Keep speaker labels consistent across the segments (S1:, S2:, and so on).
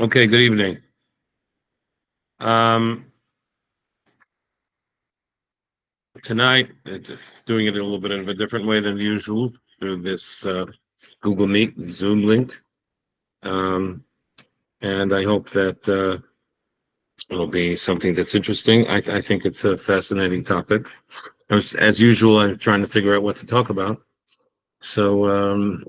S1: Okay, good evening. Um, Tonight, just doing it a little bit of a different way than usual through this Google Meet Zoom link. Um, and I hope that it'll be something that's interesting. I think it's a fascinating topic. As usual, I'm trying to figure out what to talk about. So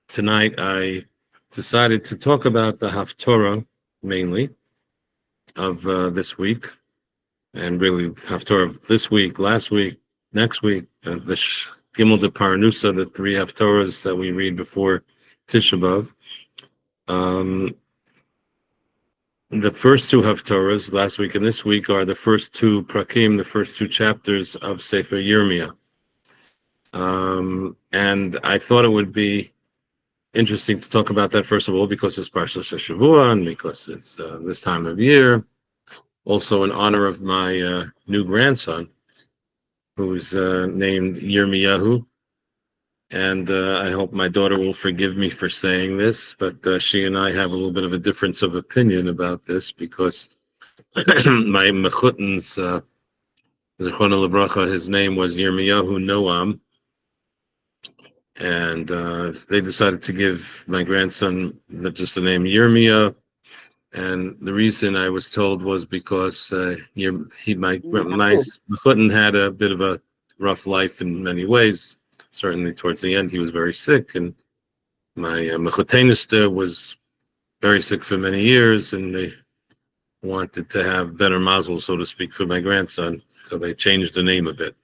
S1: tonight, I decided to talk about the Haftarah mainly of this week. And really Haftarah of this week, last week, next week, the Gimel de Paranusa, the three Haftarahs that we read before Tisha B'Av. The first two Haftarahs, last week and this week, are the first two Prakim, the first two chapters of Sefer Yirmiyahu. And I thought it would be interesting to talk about that, first of all, because it's Parshat HaShavua and because it's this time of year. Also in honor of my new grandson, who's named Yirmiyahu. And I hope my daughter will forgive me for saying this, but she and I have a little bit of a difference of opinion about this because my mechutin's, Zechron Lebracha, his name was Yirmiyahu Noam, and they decided to give my grandson just the name Yirmiyah. And the reason I was told was because my mechutin had a bit of a rough life in many ways. Certainly towards the end, he was very sick, and my mechutenista was very sick for many years, and they wanted to have better mazel, so to speak, for my grandson. So they changed the name a bit.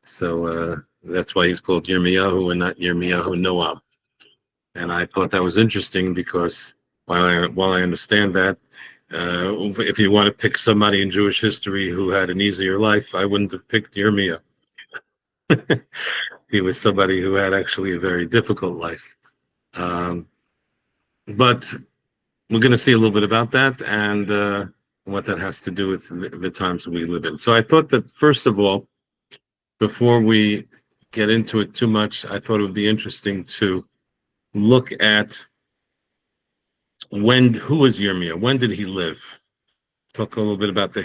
S1: So that's why he's called Yirmiyahu and not Yirmiyahu Noam. And I thought that was interesting because while I understand that, if you want to pick somebody in Jewish history who had an easier life, I wouldn't have picked Yirmiyah. He was somebody who had actually a very difficult life. But we're going to see a little bit about that and what that has to do with the times we live in. So I thought that, first of all, before we get into it too much, I thought it would be interesting to look at who was Yirmiyah? When did he live? Talk a little bit about the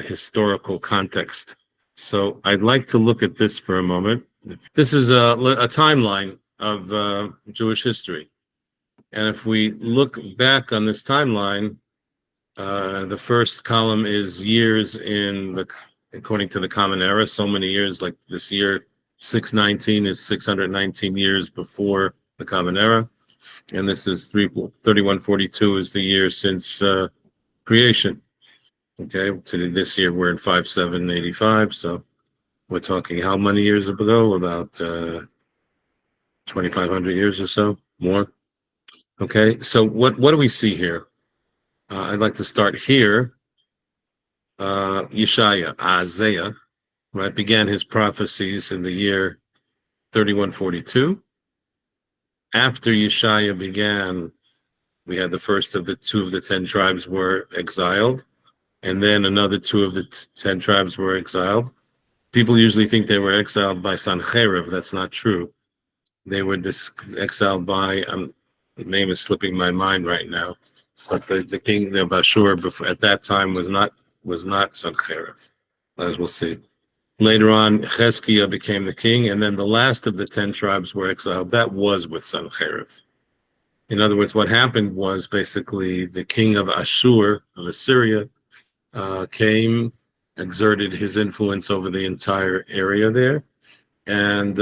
S1: historical context. So I'd like to look at this for a moment. This is a timeline of Jewish history. And if we look back on this timeline, the first column is years according to the Common Era, so many years, like this year, 619 is 619 years before the Common Era. And this is 3142 is the year since creation. Okay, to this year we're in 5785, so we're talking how many years ago? About 2,500 years or so, more. Okay, so what do we see here? I'd like to start here. Isaiah, right, began his prophecies in the year 3142. After Yeshaya began, we had the first of the two of the 10 tribes were exiled, and then another two of the 10 tribes were exiled. People usually think they were exiled by Sancheriv. That's not true. They were exiled by, the name is slipping my mind right now, but the king of Ashur at that time was not Sancheriv, as we'll see. Later on, Cheskia became the king, and then the last of the 10 tribes were exiled. That was with Sancheriv. In other words, what happened was basically the king of Ashur, of Assyria, came, exerted his influence over the entire area there, and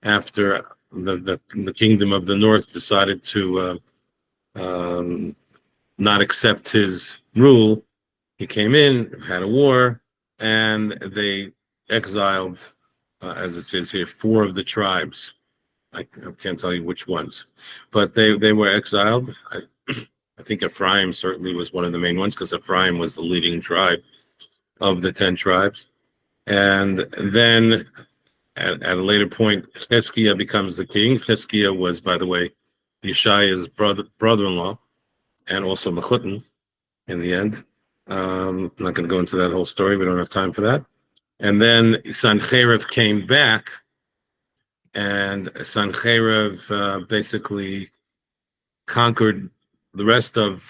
S1: after the kingdom of the north decided to not accept his rule, he came in, had a war, and they exiled, as it says here, 4 of the tribes. I can't tell you which ones, but they were exiled. I think Ephraim certainly was one of the main ones because Ephraim was the leading tribe of the 10 tribes. And then at a later point, Cheskia becomes the king. Cheskia was, by the way, Yeshaya's brother-in-law and also Mechutin in the end. I'm not going to go into that whole story. We don't have time for that. And then Sancheriv came back, and Sancheriv basically conquered the rest of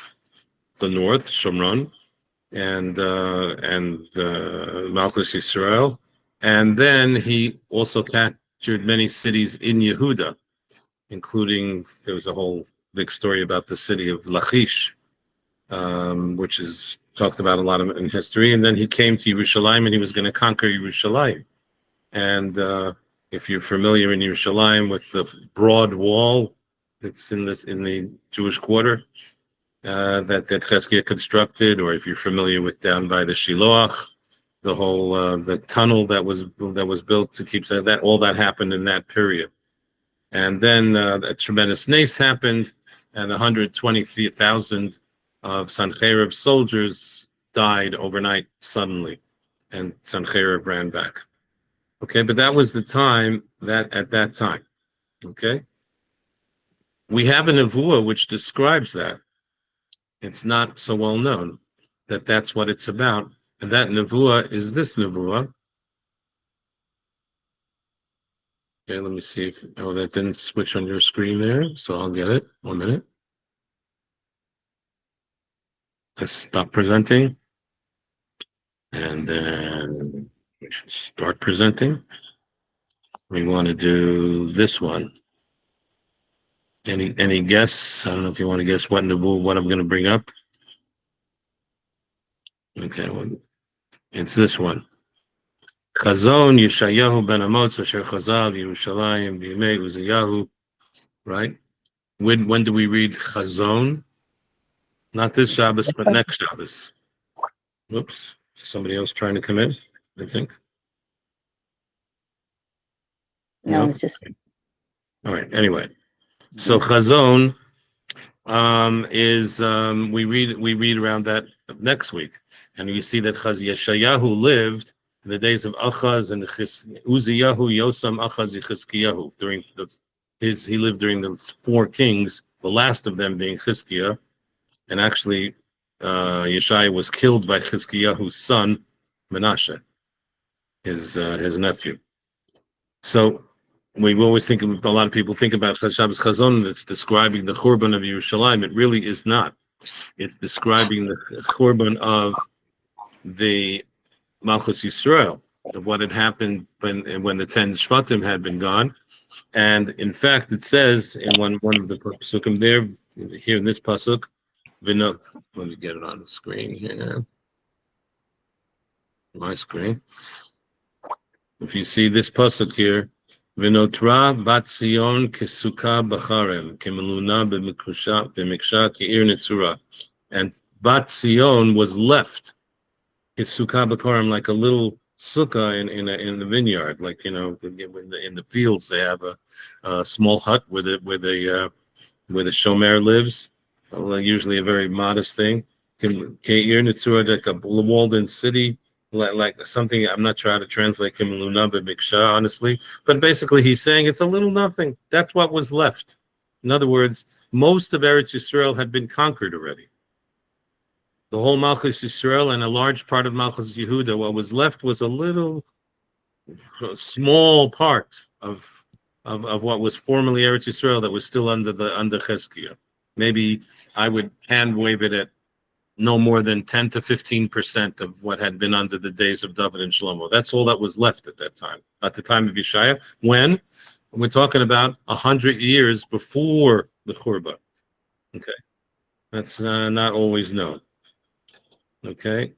S1: the north, Shomron, and Malchus Yisrael, and then he also captured many cities in Yehuda, including there was a whole big story about the city of Lachish, which is talked about a lot in history. And then he came to Yerushalayim, and he was going to conquer Yerushalayim. And if you're familiar in Yerushalayim with the broad wall that's in the Jewish quarter that Cheskia constructed, or if you're familiar with down by the Shiloach, the whole the tunnel that was built to keep that all that happened in that period. And then a tremendous nace happened, and 120,000 of Sancherib soldiers died overnight suddenly, and Sancherib ran back. Okay, but that was the time at that time. Okay, we have a nevuah which describes that. It's not so well known that that's what it's about, and that nevuah is this nevuah. Okay, let me see if that didn't switch on your screen there, so I'll get it. 1 minute. Let's stop presenting, and then we should start presenting. We want to do this one. Any guess? I don't know if you want to guess what I'm going to bring up. Okay, well, it's this one. Chazon Yeshayahu ben Amotz asher chazal Yerushalayim b'yimei Uziyahu. Right? When do we read Chazon? Not this Shabbos, but next Shabbos. Whoops. Somebody else trying to come in, I think.
S2: No, it's just.
S1: All right. Anyway, so Chazon is we read around that next week, and we see that Yeshayahu lived in the days of Achaz and Uziyahu, Yosam, Achaz, Chizkiyahu. He lived during the 4 kings, the last of them being Chizkiah, and actually Yeshaya was killed by Chizkiyahu's son Menashe, his nephew. So we always think, a lot of people think about SHabbos Chazon, that's describing the Churban of Yerushalayim. It really is not. It's describing the Churban of the Malchus Yisrael, of what had happened when the 10 Shvatim had been gone. And in fact, it says in one of the pasukim there, here in this pasuk, let me get it on the screen here. My screen. If you see this pasuk here, V'notra bat Zion kesuka b'charem kemeluna b'miksha ke'ir netzura, and bat Zion was left kesuka b'charem, like a little sukkah in the vineyard, like in the fields they have a small hut where the shomer lives, usually a very modest thing. Ke'ir netzura, like a walled-in city. Like something, I'm not trying to translate Kimaluna B'Miksha, honestly, but basically he's saying it's a little nothing. That's what was left. In other words, most of Eretz Yisrael had been conquered already. The whole Malchus Yisrael and a large part of Malchus Yehuda, what was left was a small part of what was formerly Eretz Yisrael that was still under Cheskia. Maybe I would hand wave it at no more than 10 to 15% of what had been under the days of David and Shlomo. That's all that was left at that time, at the time of Yeshaya, when we're talking about 100 years before the Churban. Okay, that's not always known. Okay,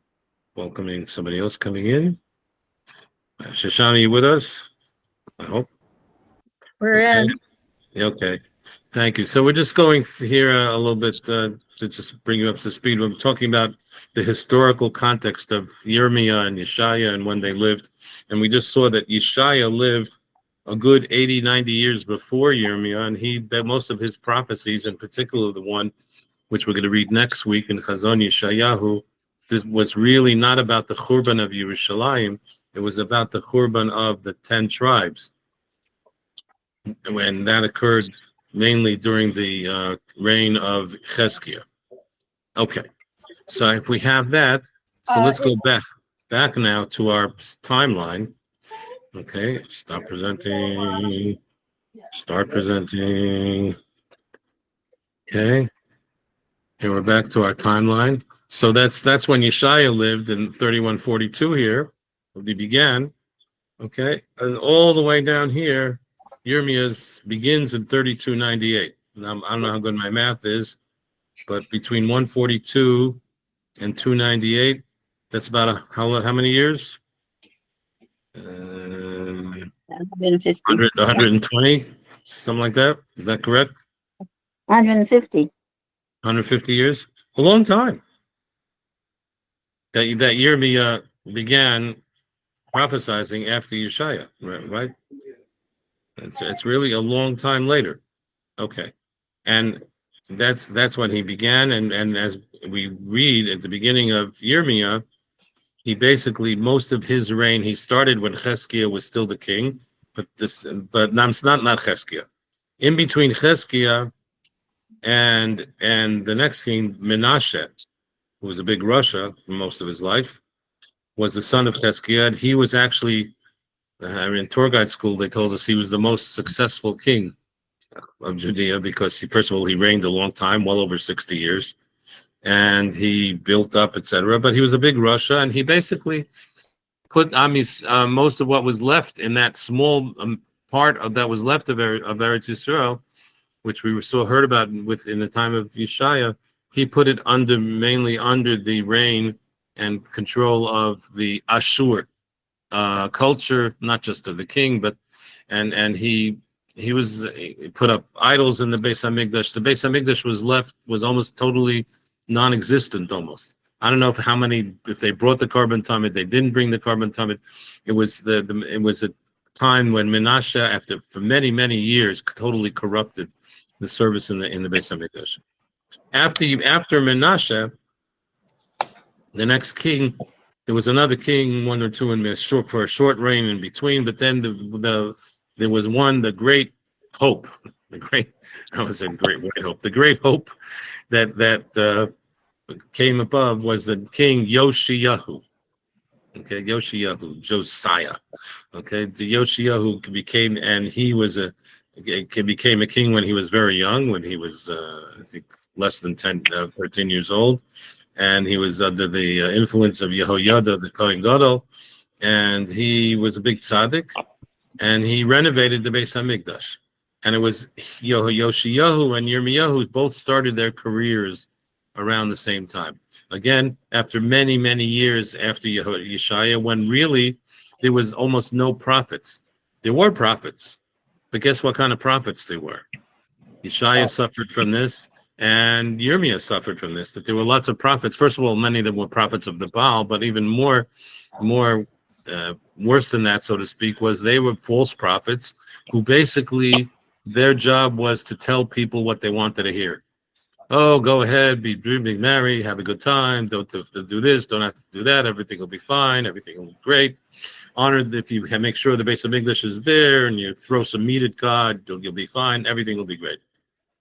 S1: welcoming somebody else coming in. Shoshana, you with us? I hope.
S2: We're in.
S1: Okay, thank you. So we're just going here a little bit to just bring you up to speed. We're talking about the historical context of Yirmiyahu and Yeshaya and when they lived. And we just saw that Yeshaya lived a good 80, 90 years before Yirmiyahu, and most of his prophecies, in particular the one which we're going to read next week in Chazon Yeshayahu, was really not about the Churban of Yerushalayim. It was about the Churban of the 10 tribes. When that occurred mainly during the reign of Cheskia. Okay, so if we have that, so let's go back now to our timeline. Okay, stop presenting. Start presenting. Okay. Okay, we're back to our timeline. So that's when Yeshaya lived in 3142 here. He began. Okay, and all the way down here, Yirmiyahu begins in 3298. Now, I don't know how good my math is, but between 142 and 298, that's about how many years?
S2: 150.
S1: 120, something like that. Is that correct?
S2: 150.
S1: 150 years? A long time. That Yirmiyahu began prophesizing after Yeshaya, right? It's really a long time later. Okay, and that's when he began, and as we read at the beginning of Yirmiyahu, he basically most of his reign he started when Cheskia was still the king, but no, it's not Cheskia. In between Cheskia and the next king Menashe, who was a big Russia for most of his life, was the son of Cheskia, and he was actually in tour guide school, they told us he was the most successful king of Judea because first of all, he reigned a long time, well over 60 years, and he built up, etc. But he was a big Russia, and he basically put most of what was left in that small part of that was left of Eretz Yisrael, which we heard about in the time of Yeshaya. He put it mainly under the reign and control of the Ashur culture, not just of the king, but and he put up idols in the Beis Hamikdash. The Beis Hamikdash was almost totally non-existent. Almost, I don't know if they brought the Korban Tamid, they didn't bring the Korban Tamid. It was it was a time when Menashe, for many years, totally corrupted the service in the Beis Hamikdash. After Menashe, the next king, there was another king, one or two for a short reign in between, but then there was the great hope, I would say great white hope, the great hope that came above was the king Yoshiyahu. Okay, Yoshiyahu, Josiah. Okay, the Yoshiyahu became a king when he was very young, when he was I think less than 13 years old. And he was under the influence of Yehoiada, the Kohen Gadol, and he was a big tzaddik, and he renovated the Beis Hamikdash. And it was Yoshiyahu and Yirmiyahu both started their careers around the same time. Again, after many years after Yeshaya, when really there was almost no prophets. There were prophets, but guess what kind of prophets they were? Yeshaya suffered from this, and Yirmiyahu suffered from this, that there were lots of prophets. First of all, many of them were prophets of the Baal, but even more worse than that, so to speak, was they were false prophets who basically their job was to tell people what they wanted to hear. Oh, go ahead, be married, have a good time, don't have to do this, don't have to do that, everything will be fine, everything will be great. Honored if you can make sure the Beis Hamikdash is there and you throw some meat at God, you'll be fine, everything will be great.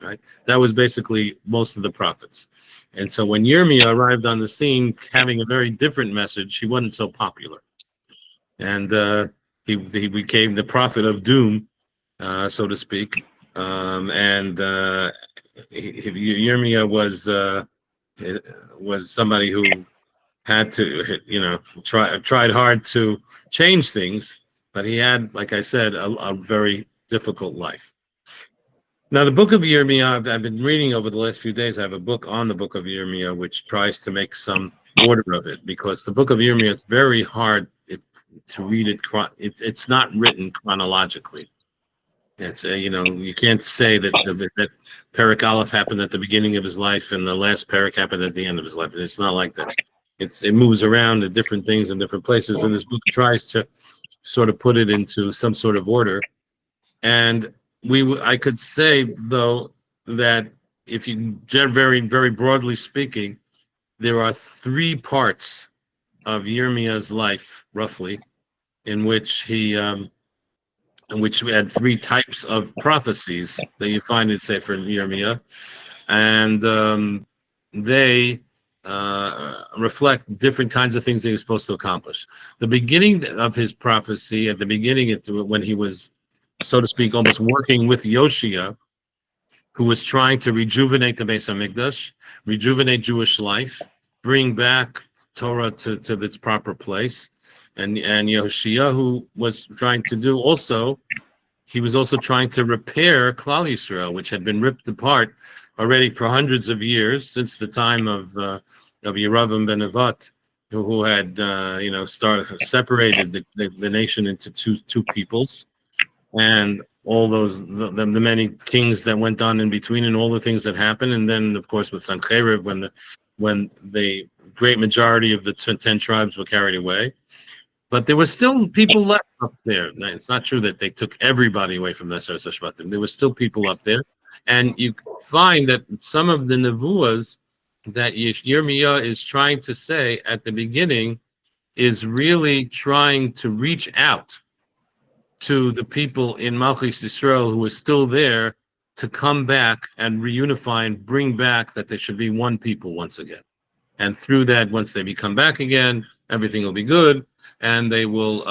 S1: Right? That was basically most of the prophets. And so when Yirmiyahu arrived on the scene having a very different message, he wasn't so popular. And he became the prophet of doom, so to speak. Yirmiyahu was somebody who had to, tried hard to change things, but he had, like I said, a very difficult life. Now, the book of Yirmiyahu, I've been reading over the last few days. I have a book on the book of Yirmiyahu, which tries to make some order of it, because the book of Yirmiyahu, it's very hard to read it. It's not written chronologically. It's you can't say that Perek Aleph happened at the beginning of his life and the last Perek happened at the end of his life. It's not like that. It moves around to different things in different places, and this book tries to sort of put it into some sort of order. And I could say, though, that if you very broadly speaking, there are three parts of Yirmiyahu's life, roughly, in which we had three types of prophecies that you find in Sefer Yirmiyahu, and they reflect different kinds of things that he was supposed to accomplish. The beginning of his prophecy, at the beginning, when he was, so to speak, almost working with Yoshia, who was trying to rejuvenate the Beis Hamikdash, rejuvenate Jewish life, bring back Torah to its proper place. And Yeshayahu was trying to do also, he was also trying to repair Klal Yisrael, which had been ripped apart already for hundreds of years, since the time of Yeravam ben Nevat, who had separated the nation into two peoples, and all those the many kings that went on in between, and all the things that happened, and then of course with Sancheriv, when the great majority of the 10 tribes were carried away. But there were still people left up there. It's not true that they took everybody away from the Shvatim. There were still people up there. And you find that some of the nevuahs that Yirmiyahu is trying to say at the beginning is really trying to reach out to the people in Malchus Yisrael who are still there to come back and reunify and bring back that there should be one people once again. And through that, once they become back again, everything will be good. And they will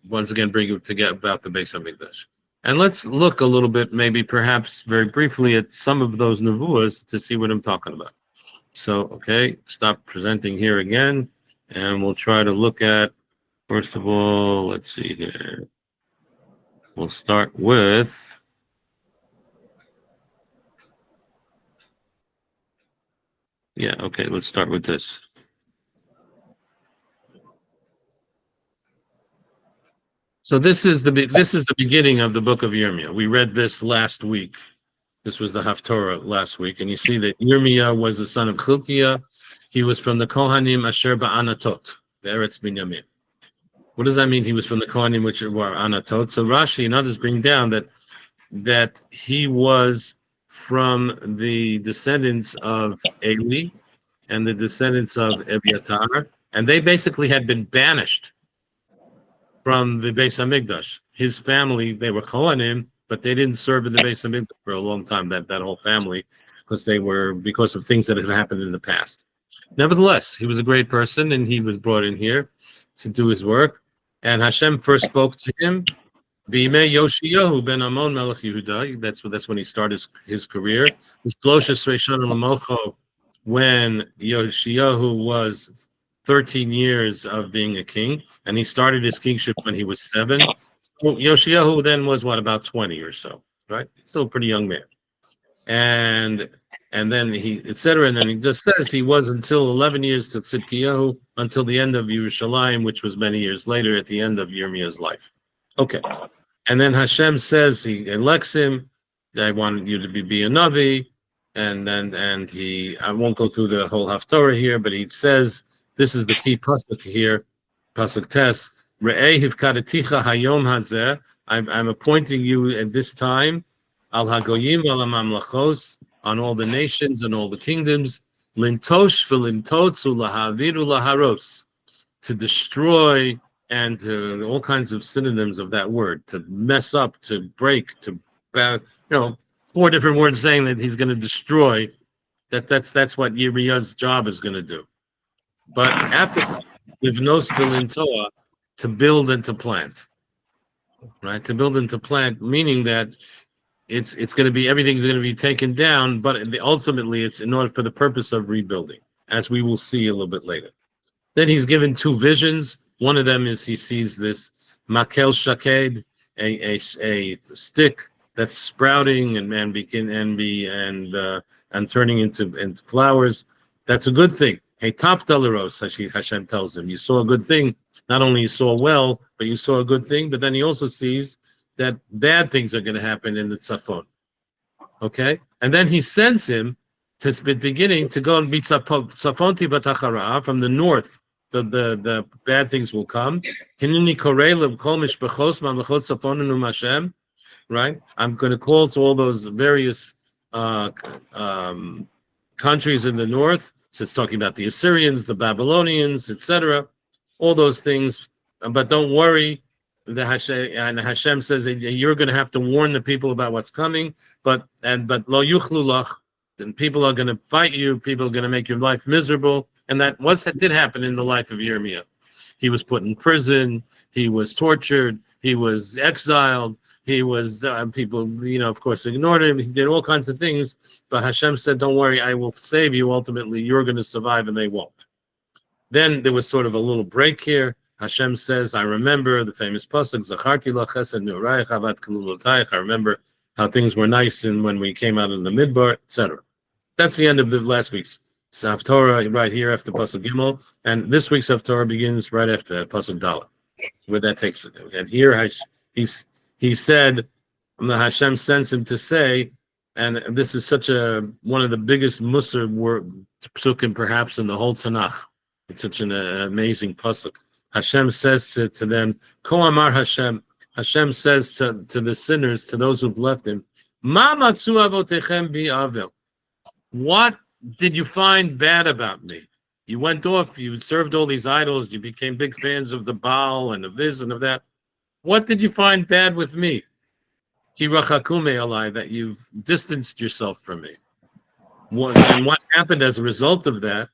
S1: once again bring you to get about the Beis Hamikdash. And let's look a little bit, maybe perhaps very briefly, at some of those nevuahs to see what I'm talking about. So, okay, stop presenting here again, and we'll try to look at, first of all, let's see here. We'll start with, let's start with this. So this is the beginning of the book of Yirmiyahu. We read this last week. This was the Haftarot last week, and you see that Yirmiyahu was the son of Chilkiah. He was from the Kohanim Asher Ba'anatot, the Eretz Binyamin. What does that mean? He was from the Kohanim which were Anatot. So Rashi and others bring down that he was from the descendants of Eli and the descendants of Ebiatar, and they basically had been banished from the Beis Hamikdash. His family, they were Kohanim, but they didn't serve in the Beis Hamikdash for a long time, that whole family, because of things that had happened in the past. Nevertheless, he was a great person, and he was brought in here to do his work. And Hashem first spoke to him, B'imei Yoshiyahu ben Amon Melech Yehuda. That's when he started his career. When Yoshiyahu was 13 years of being a king, and he started his kingship when he was 7. So Yoshiyahu then was about 20 or so, right? Still a pretty young man. And then he, etc. And then he just says he was until 11 years to Tzidkiyahu, until the end of Yerushalayim, which was many years later at the end of Yirmiyahu's life. Okay. And then Hashem says he elects him. I wanted you to be a Navi. And I won't go through the whole Haftarah here, but he says, this is the key pasuk here, pasuk tes. Re'eh hifkadaticha hayom hazeh. I'm appointing you at this time, al hagoyim al mamlachos, on all the nations and all the kingdoms, lintosh v'lintotzu lahaviru laharos, to destroy, and to all kinds of synonyms of that word, to mess up, to break, to 4 different words saying that he's going to destroy. That's what Yirmiyahu's job is going to do. But after livnos v'lintoa, to build and to plant, right? To build and to plant, meaning that it's going to be, everything's going to be taken down, but ultimately it's in order for the purpose of rebuilding, as we will see a little bit later. Then he's given 2 visions. One of them is he sees this makel shaked, a stick that's sprouting and turning into flowers. That's a good thing. Hey, Haftaros, Hashem tells him, you saw a good thing. Not only you saw well, but you saw a good thing. But then he also sees that bad things are going to happen in the Tzafon. Okay, and then he sends him to the beginning to go and meet Tzafonti Batachara from the north. The bad things will come. Right? I'm going to call to all those various countries in the north. So it's talking about the Assyrians, the Babylonians, etc. All those things. But don't worry. Hashem says that you're going to have to warn the people about what's coming. But lo yuchlu lach, then people are going to fight you. People are going to make your life miserable. And that did happen in the life of Yirmiyahu. He was put in prison. He was tortured. He was exiled. He was, people, of course, ignored him. He did all kinds of things. But Hashem said, don't worry, I will save you. Ultimately, you're going to survive and they won't. Then there was sort of a little break here. Hashem says, I remember the famous pasuk, Zacharti la chesed ne'orayich avat kelulotayich. I remember how things were nice and when we came out in the midbar, etc. That's the end of the last week's Haftarah right here after pasuk Gimel, and this week's Haftarah begins right after that, pasuk Dalet, where that takes it. And here he said, Hashem sends him to say, and this is such one of the biggest Musar word psukim perhaps in the whole Tanakh. It's such an amazing pasuk. Hashem says to them, Ko Amar Hashem. Hashem says to the sinners, to those who've left him, Ma matzu avotechem bi avel. What did you find bad about me? You went off, you served all these idols, you became big fans of the Baal and of this and of that. What did you find bad with me? Ki rachakum alai, that you've distanced yourself from me. And what happened as a result of that?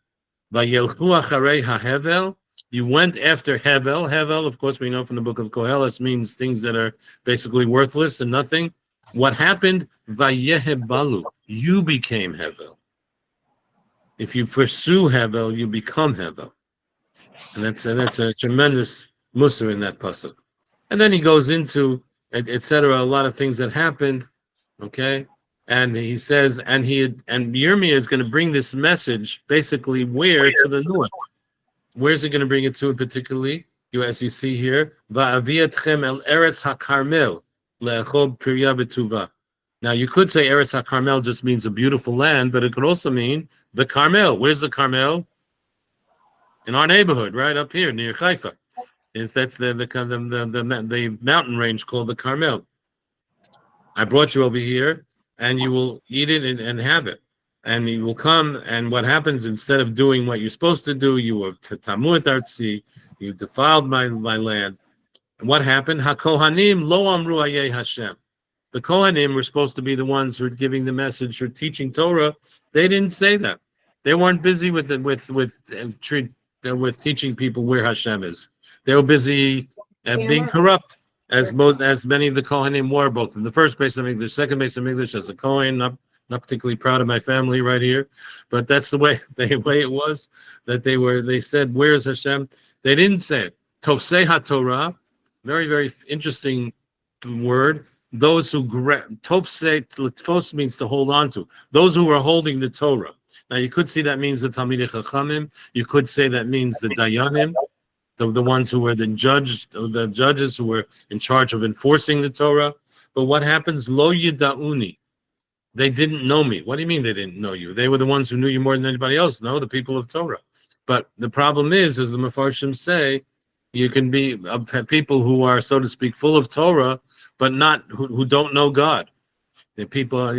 S1: Vayelchu acharei hahevel. You went after Hevel. Hevel, of course, we know from the book of Koheles, means things that are basically worthless and nothing. What happened? Vayehebalu. You became Hevel. If you pursue Hevel, you become Hevel. And that's a tremendous musar in that pasuk. And then he goes into, etc., a lot of things that happened, okay? And he says, and Yirmiyahu is going to bring this message basically where? To the north. Where's he going to bring it to particularly? As you see here, Va'aviyatchem el Eretz HaKarmel le'echol pirya b'tuva. Now you could say Eretz HaKarmel just means a beautiful land, but it could also mean the Carmel. Where's the Carmel? In our neighborhood, right up here near Haifa. That's the mountain range called the Carmel. I brought you over here, and you will eat it and have it. And you will come, and what happens, instead of doing what you're supposed to do, you were tamuat artzi, you defiled my land. And what happened? HaKohanim lo amru ayeh Hashem. The Kohanim were supposed to be the ones who were giving the message or teaching Torah. They didn't say that. They weren't busy with teaching people where Hashem is. They were busy being corrupt, as many of the Kohanim were, both in the first base of English, second base of English, as a Kohen. Not particularly proud of my family right here, but that's the way it was, that they said, where's Hashem? They didn't say it. Tofsei HaTorah, very, very interesting word. Those who Tofsei means to hold on to. Those who are holding the Torah. Now you could see that means the Talmidei Chachamim. You could say that means the Dayanim, the ones who were the judges who were in charge of enforcing the Torah. But what happens? Lo Yidauni. They didn't know me. What do you mean they didn't know you? They were the ones who knew you more than anybody else. No, the people of Torah. But the problem is, as the Mefarshim say, you can be people who are, so to speak, full of Torah, but not who don't know God. The people,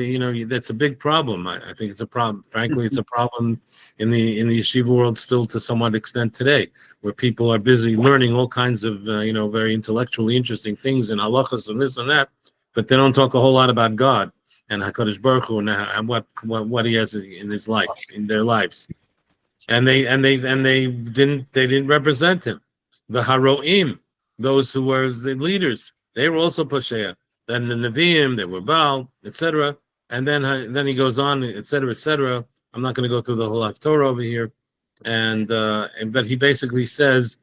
S1: that's a big problem. I think it's a problem. Frankly, it's a problem in the yeshiva world still to somewhat extent today, where people are busy learning all kinds of very intellectually interesting things and halachas and this and that, but they don't talk a whole lot about God and HaKadosh Baruch Hu and what He has in His life, in their lives, and they didn't represent Him. The Haroim, those who were the leaders, they were also Posheya. Then the Nevi'im, they were Baal, etc. And then he goes on, etc., etc. I'm not going to go through the whole Haftarah over here, but he basically says,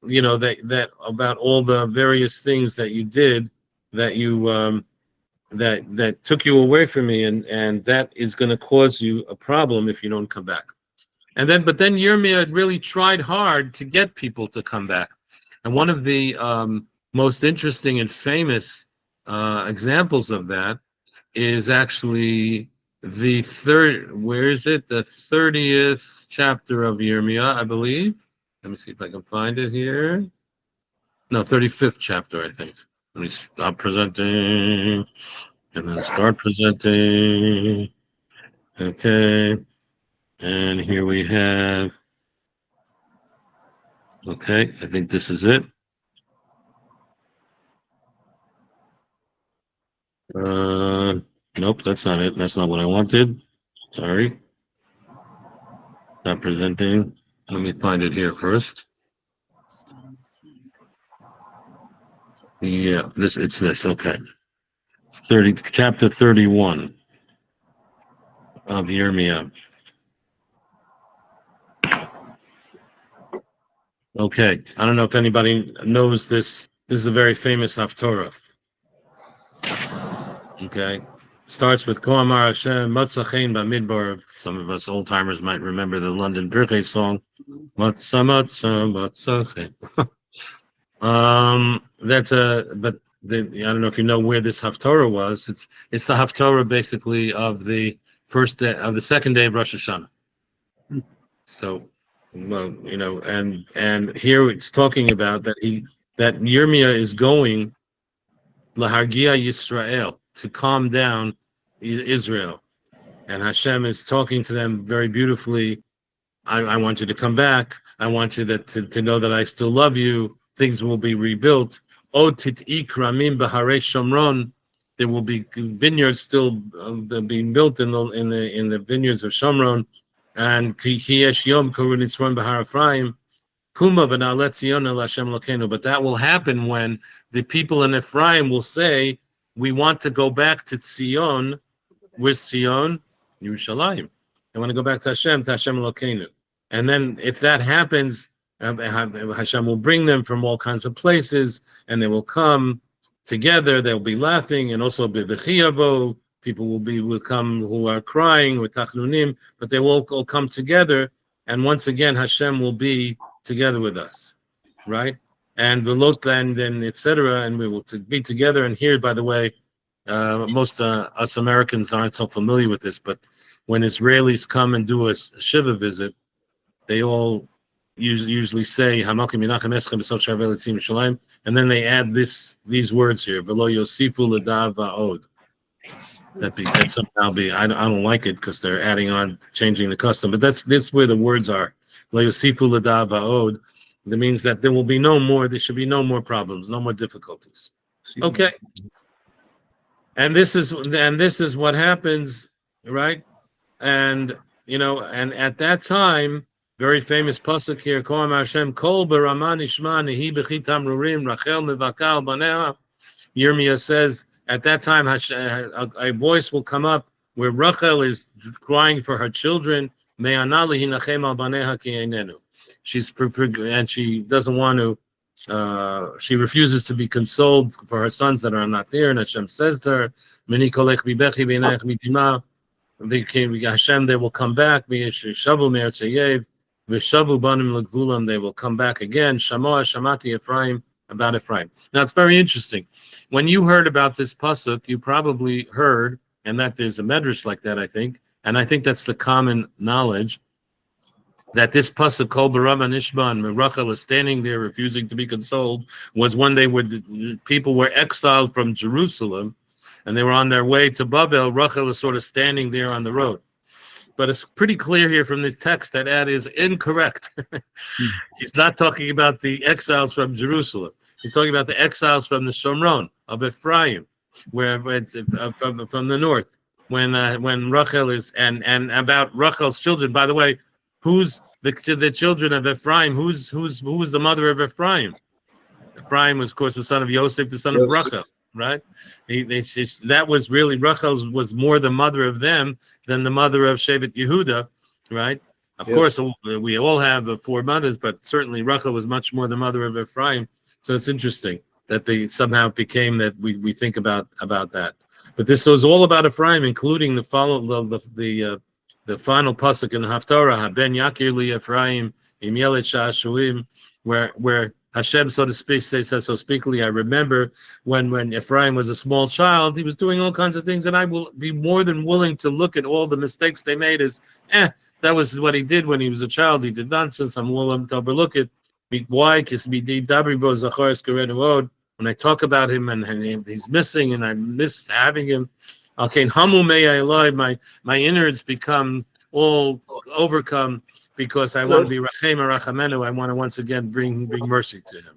S1: that about all the various things that you did, that you that took you away from me, and that is going to cause you a problem if you don't come back. But then Yirmiyahu really tried hard to get people to come back. And one of the most interesting and famous examples of that is actually the 30th chapter of Yirmiyahu, I believe. Let me see if I can find it here. No, 35th chapter, I think. Let me stop presenting and then start presenting. Okay. And here we have, okay, I think this is it. Nope, that's not it. That's not what I wanted. Sorry. Not presenting. Let me find it here first. Yeah, it's this. Okay, it's chapter 31 of Yirmiyahu. Okay, I don't know if anybody knows this. This is a very famous Haftarah. Okay, starts with Ko Amar Hashem Matzachein Bamidbar. Some of us old timers might remember the London Birthday song. Matzah Matzachein. That's but I don't know if you know where this Haftarah was. It's the Haftarah basically of the first day of the second day of Rosh Hashanah. So, well, and here it's talking about that Yirmiyah is going Lahargia Yisrael to calm down Israel, and Hashem is talking to them very beautifully. I want you to come back. I want you to know that I still love you. Things will be rebuilt. Otit ikramim b'harei Shomron. There will be vineyards still being built in the vineyards of Shomron. And ki yesh yom korun itzron b'har Ephraim. Kuma v'na'alet Zion el Hashem Elokeinu. But that will happen when the people in Ephraim will say, "We want to go back to Zion." Where's Zion? Yerushalayim. I want to go back to Hashem Elokeinu. And then if that happens, Hashem will bring them from all kinds of places, and they will come together. They'll be laughing, and also be b'chiyavo. People will come who are crying with tachnunim, but they will all come together. And once again, Hashem will be together with us, right? And the Lotland and etc. And we will be together. And here, by the way, most us Americans aren't so familiar with this, but when Israelis come and do a Shiva visit, they all usually say, and then they add these words here, V'lo yosifu l'dav va'od. That somehow I don't like it because they're adding on, changing the custom, but this where the words are. V'lo yosifu l'dav va'od. That means that there will be there should be no more problems, no more difficulties. Okay. And this is what happens, right? And at that time, very famous pasuk here, Ko Amar Hashem Kol B'Rama Nishma Nehi B'chi Tamrurim Rachel Mevaka Al Baneha. Yirmiyah says at that time a voice will come up where Rachel is crying for her children. Me'ana Lehinachem Al Baneha Ki Einenu. And she doesn't want to. She refuses to be consoled for her sons that are not there. And Hashem says to her, Meni kolech bibechi b'einach midima. Hashem, they will come back. V'yeshavu me'eretz Yev. V'shavu banim l'gvulam. They will come back again. Shamoah shamati Ephraim, about Ephraim. Now it's very interesting. When you heard about this pasuk, you probably heard, and that there's a medrash like that, I think, and I think that's the common knowledge, that this pasuk called B'Rama Nishman, when Rachel is standing there refusing to be consoled, was when people were exiled from Jerusalem, and they were on their way to Babel. Rachel is sort of standing there on the road. But it's pretty clear here from this text that is incorrect. He's not talking about the exiles from Jerusalem. He's talking about the exiles from the Shomron of Ephraim, where it's from the north. When Rachel is and about Rachel's children. By the way, who's the children of Ephraim? Who was the mother of Ephraim? Ephraim was, of course, the son of Yosef, the son of Rachel. Right? That was really Rachel was more the mother of them than the mother of Shevet Yehuda, right? Of course, we all have the four mothers, but certainly Rachel was much more the mother of Ephraim. So it's interesting that they somehow became that we think about that. But this was all about Ephraim, including the final pasuk in the Haftarah, Ben Yakir li Ephraim im Yelet Sha'ashuim, where Hashem, so to speak, says so speakly, I remember when Ephraim was a small child, he was doing all kinds of things, and I will be more than willing to look at all the mistakes they made as, that was what he did when he was a child. He did nonsense. I'm willing to overlook it. Why? Because when I talk about him and he's missing, and I miss having him, okay, my innards become all overcome, because I want to be Rachem Rachamenu. I want to once again bring mercy to him.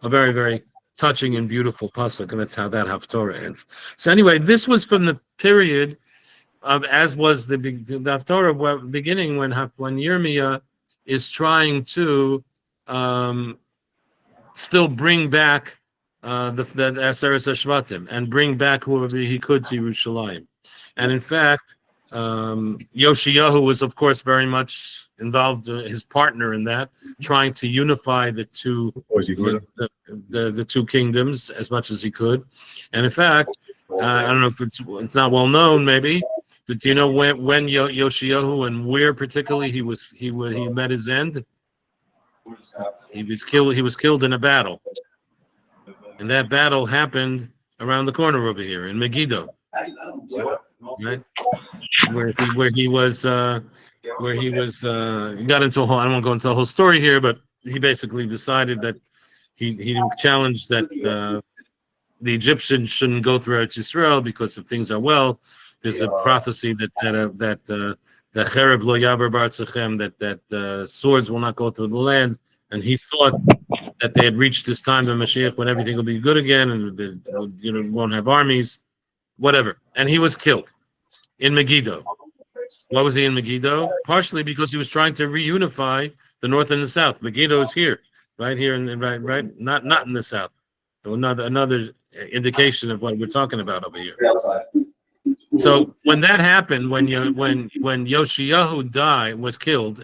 S1: A very, very touching and beautiful pasuk, and that's how that Haftarah ends. So anyway, this was from the period of, as was the Haftarah beginning when Yirmiyah is trying to still bring back the Aseres Hashvatim and bring back whoever he could to Yerushalayim. And in fact, Yoshiyahu was, of course, very much involved, his partner in that, trying to unify the two kingdoms as much as he could. And in fact, I don't know if it's not well known, maybe. Do you know when Yoshiyahu and where particularly he met his end? He was killed in a battle, and that battle happened around the corner over here in Megiddo, right? Where he got into a whole. I don't want to go into the whole story here, but he basically decided that he challenged that the Egyptians shouldn't go through Eretz Yisrael because if things are well. There's a prophecy that Chereb lo yaver b'artzachem, that swords will not go through the land, and he thought that they had reached this time of Mashiach when everything will be good again, and they, won't have armies, whatever. And he was killed in Megiddo. Why was he in Megiddo? Partially because he was trying to reunify the north and the south. Megiddo is here, right here, right, not in the south. Another indication of what we're talking about over here. So when that happened, when Yoshiyahu was killed,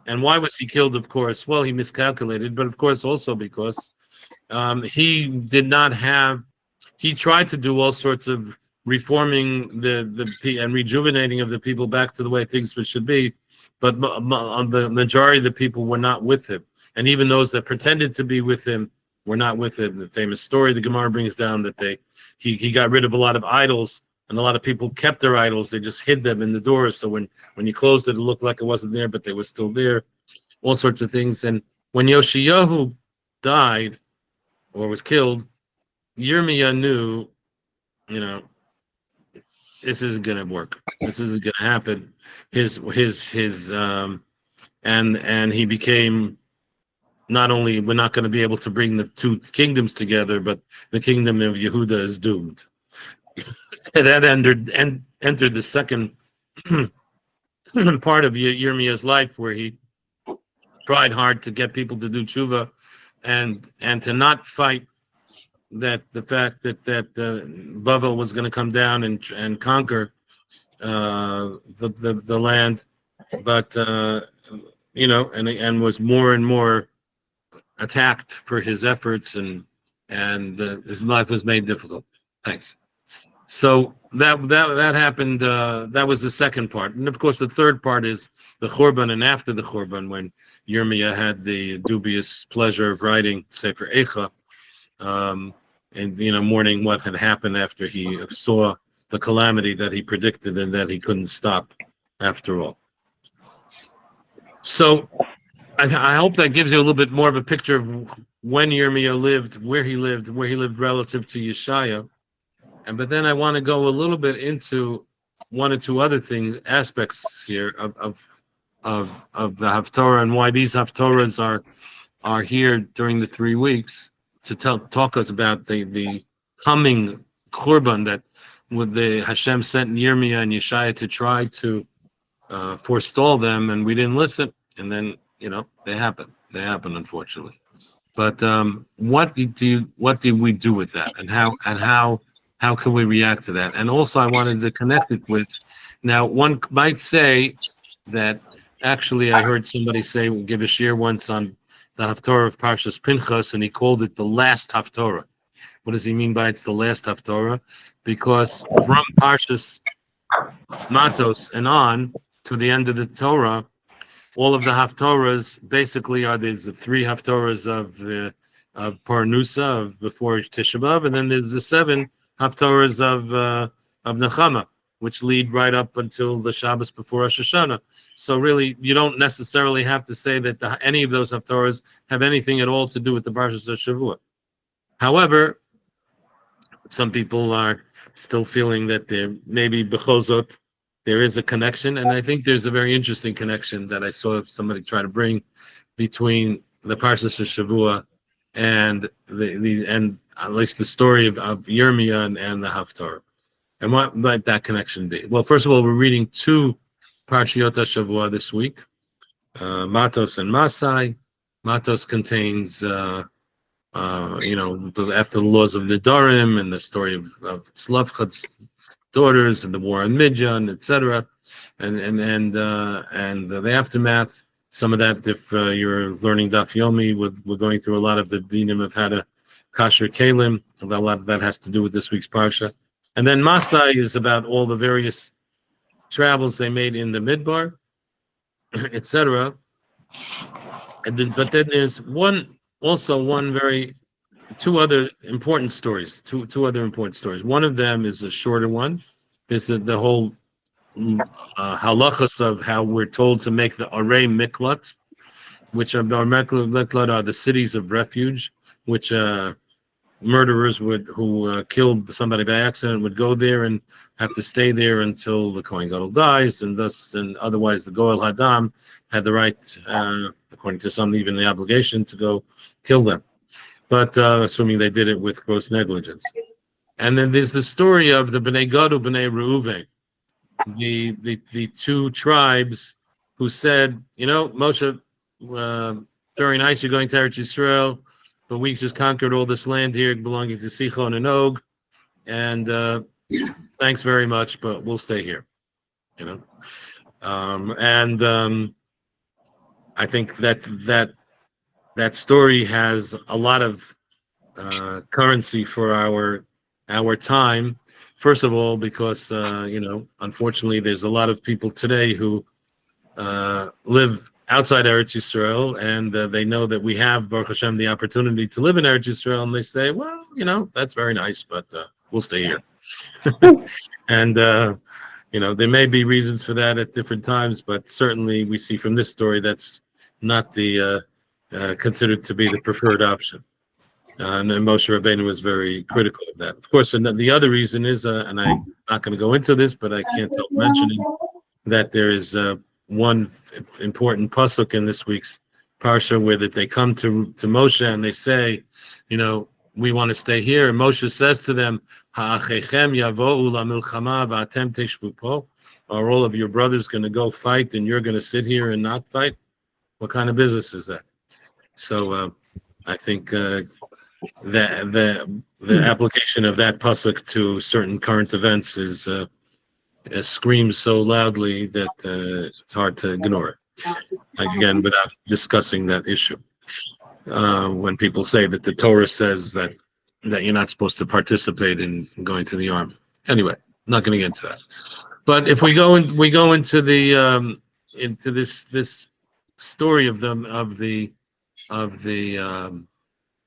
S1: and why was he killed? Of course, well, he miscalculated, but of course also because he did not have. He tried to do all sorts of reforming and rejuvenating of the people back to the way things should be, but the majority of the people were not with him, and even those that pretended to be with him were not with him. The famous story the Gemara brings down that he got rid of a lot of idols. And a lot of people kept their idols. They just hid them in the doors. So when you closed it, it looked like it wasn't there, but they were still there. All sorts of things. And when Yoshiyahu died or was killed, Yirmiyahu knew, this isn't going to work. This isn't going to happen. And he became not only we're not going to be able to bring the two kingdoms together, but the kingdom of Yehuda is doomed. That entered the second part of Yirmiyahu's life, where he tried hard to get people to do tshuva, and to not fight the fact that Bavel was going to come down and conquer the land, but and was more and more attacked for his efforts, and his life was made difficult. Thanks. So that happened. That was the second part, and of course the third part is the Churban, and after the Churban, when Yirmiyahu had the dubious pleasure of writing Sefer Eicha, and mourning what had happened after he saw the calamity that he predicted and that he couldn't stop after all. So I hope that gives you a little bit more of a picture of when Yirmiyahu lived, where he lived relative to Yeshayahu. But then I want to go a little bit into one or two other aspects here of the Haftarah, and why these Haftarahs are here during the 3 weeks to talk us about the coming Churban that with the Hashem sent Yirmiyahu and Yeshayahu to try to forestall them, and we didn't listen, and then they happen, unfortunately. But what do we do with that, and how can we react to that? And also, I wanted to connect it with. Now, one might say that actually, I heard somebody give a shir once on the Haftarah of Parshas Pinchas, and he called it the last Haftarah. What does he mean by it's the last Haftarah? Because from Parshas Matos and on to the end of the Torah, all of the Haftarahs basically are the 3 Haftarahs of Parnusa, of before Tisha B'Av, and then there's the 7 Haftarahs of Nechama, which lead right up until the Shabbos before Rosh Hashanah. So really, you don't necessarily have to say that any of those Haftarahs have anything at all to do with the Parshat HaShavua. However, some people are still feeling that there maybe bechozot there is a connection, and I think there's a very interesting connection that I saw somebody try to bring between the Parshat HaShavua and and at least the story of Yirmiyahu and the Haftarah. And what might that connection be? Well, first of all, we're reading 2 Parshiot HaShavua this week, Matos and Masai. Matos contains after the laws of Nidarim and the story of Slavchad's daughters and the war on Midian, etc., and the aftermath. Some of that, if you're learning Daf Yomi, we're going through a lot of the dinim of how to kasher kalim. A lot of that has to do with this week's parsha. And then Masai is about all the various travels they made in the Midbar, etc. But then there's two other important stories. Two other important stories. One of them is a shorter one. There's the whole halachas of how we're told to make the arei miklat, which are the cities of refuge, which murderers who killed somebody by accident would go there and have to stay there until the Kohen Gadol dies, and otherwise the Goel Hadam had the right, according to some, even the obligation to go kill them. But assuming they did it with gross negligence. And then there's the story of the Bnei Gad, Bnei Reuven, the two tribes who said, Moshe, very nice, you're going to Eretz Yisrael, but we just conquered all this land here belonging to Sichon and Og, and thanks very much, but we'll stay here. I think that story has a lot of currency for our time. First of all, because unfortunately, there's a lot of people today who live outside Eretz Yisrael, and they know that we have, Baruch Hashem, the opportunity to live in Eretz Yisrael, and they say, well, that's very nice, but we'll stay here. And there may be reasons for that at different times, but certainly we see from this story that's not the considered to be the preferred option. And Moshe Rabbeinu was very critical of that. Of course, and the other reason is, and I'm not going to go into this, but I can't help mentioning that there is one important pasuk in this week's parsha where that they come to Moshe and they say, we want to stay here. And Moshe says to them, "Ha'achechem yavo'u lamilchama va'atem teshvu po." Are all of your brothers going to go fight and you're going to sit here and not fight? What kind of business is that? So I think the application of that pasuk to certain current events is screams so loudly that it's hard to ignore it. Again, without discussing that issue. When people say that the Torah says that you're not supposed to participate in going to the army. Anyway, not going to get into that. But if we go into the into this story of the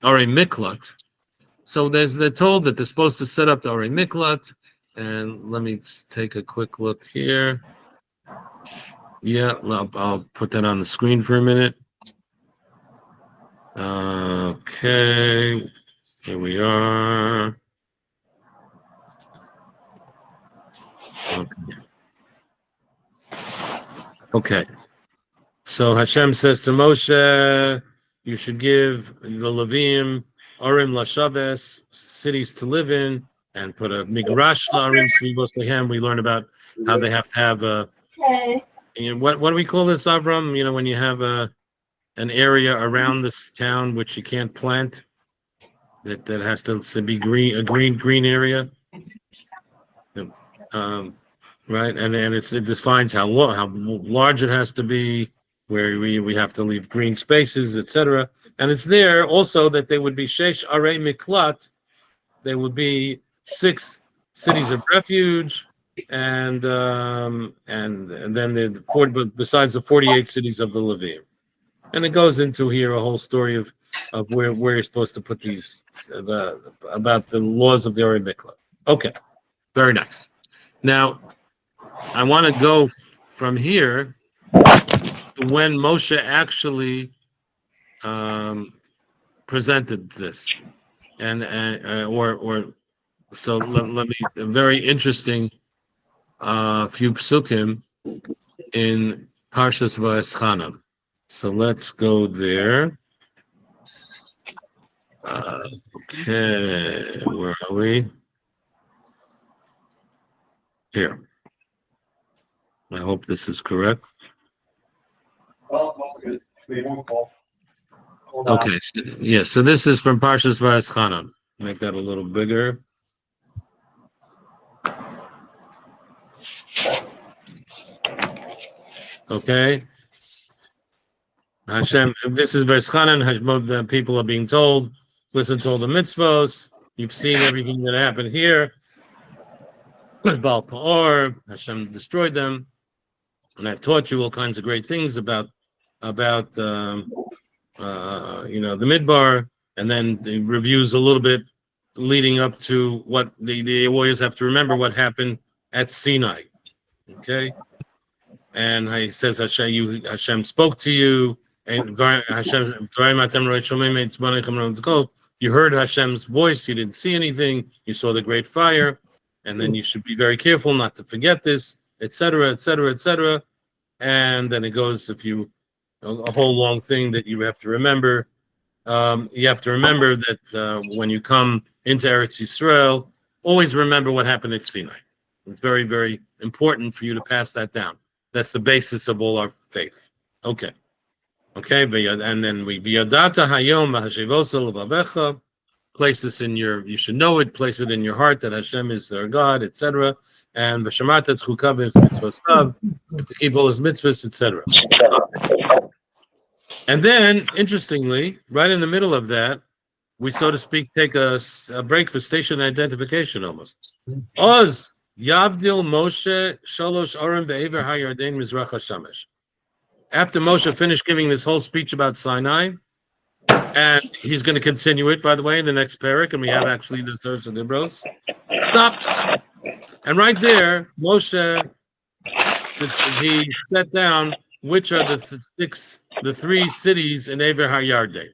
S1: Arei Miklat. So they're told that they're supposed to set up the Arei Miklat, and let me take a quick look here. Yeah, I'll put that on the screen for a minute. Okay, here we are. Okay. So Hashem says to Moshe, you should give the Levim Arim Lashabes, cities to live in, and put a Migrash Larim Svivos Lehem. We learn about how they have to have a. What do we call this, Avram? When you have an area around this town which you can't plant, that has to be green, a green area. Right, and it defines how large it has to be, where we have to leave green spaces, etc. And it's there also that there would be Shesh Arei Miklat, there would be 6 cities of refuge, and then besides the 48 cities of the Levim. And it goes into here a whole story of where you're supposed to put these, about the laws of the Arei Miklat. Okay, very nice. Now, I want to go from here to when Moshe actually presented this, so let me, a very interesting few psukim in Parshas Vayeschanan. So let's go there. Okay, where are we? Here. I hope this is correct. Okay. Yeah. So this is from Parshas Vayeschanan. Make that a little bigger. Okay. Hashem. This is Vayeschanan. Hashem. The people are being told, listen to all the mitzvos. You've seen everything that happened here. Baal Peor. Hashem destroyed them, and I've taught you all kinds of great things about the midbar, and then the reviews a little bit leading up to what the warriors have to remember what happened at Sinai. Okay, and he says Hashem spoke to you, and Hashem you heard Hashem's voice, you didn't see anything, you saw the great fire, and then you should be very careful not to forget this, etc., etc., etc. And then it goes a whole long thing that you have to remember. You have to remember that when you come into Eretz Yisrael, always remember what happened at Sinai. It's very, very important for you to pass that down. That's the basis of all our faith. Okay. And then we biyadata hayom v'hashivosa l'vavecha. Place this in you should know it. Place it in your heart that Hashem is their God, etc. And v'shamata tzchukav v'mitzvosav, to keep all his mitzvahs, etc. And then, interestingly, right in the middle of that, we, so to speak, take a break for station identification almost. Oz, Yavdil Moshe, Shalosh Arim Ve'ever HaYarden Mizrach HaShamesh. After Moshe finished giving this whole speech about Sinai, and he's going to continue it, by the way, in the next parak, and we have actually the Thurs and Ibros. Stop. And right there, Moshe, he set down which are the three cities in Ever HaYarden,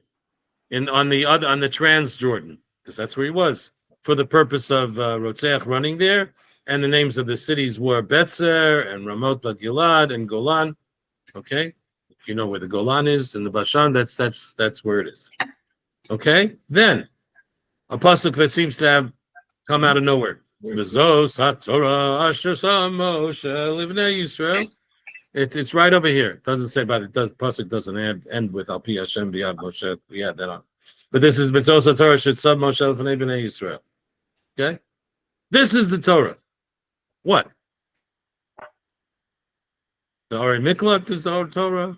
S1: on the Trans-Jordan, because that's where he was, for the purpose of Rotzeach running there, and the names of the cities were Betzer and Ramot Gilad and Golan. Okay, if you know where the Golan is in the Bashan, that's where it is. Okay, then a pasuk that seems to have come out of nowhere. Mezos HaTorah Asher Moshe Livnei Yisrael. It's right over here. It doesn't say about it. Pasuk doesn't end with Al Pi Hashem B'Yad Moshe. We had that on, but this is Mezos HaTorah Asher Moshe Livnei Bnei Yisrael. Okay, this is the Torah. What? The Ari Miklat is the Torah.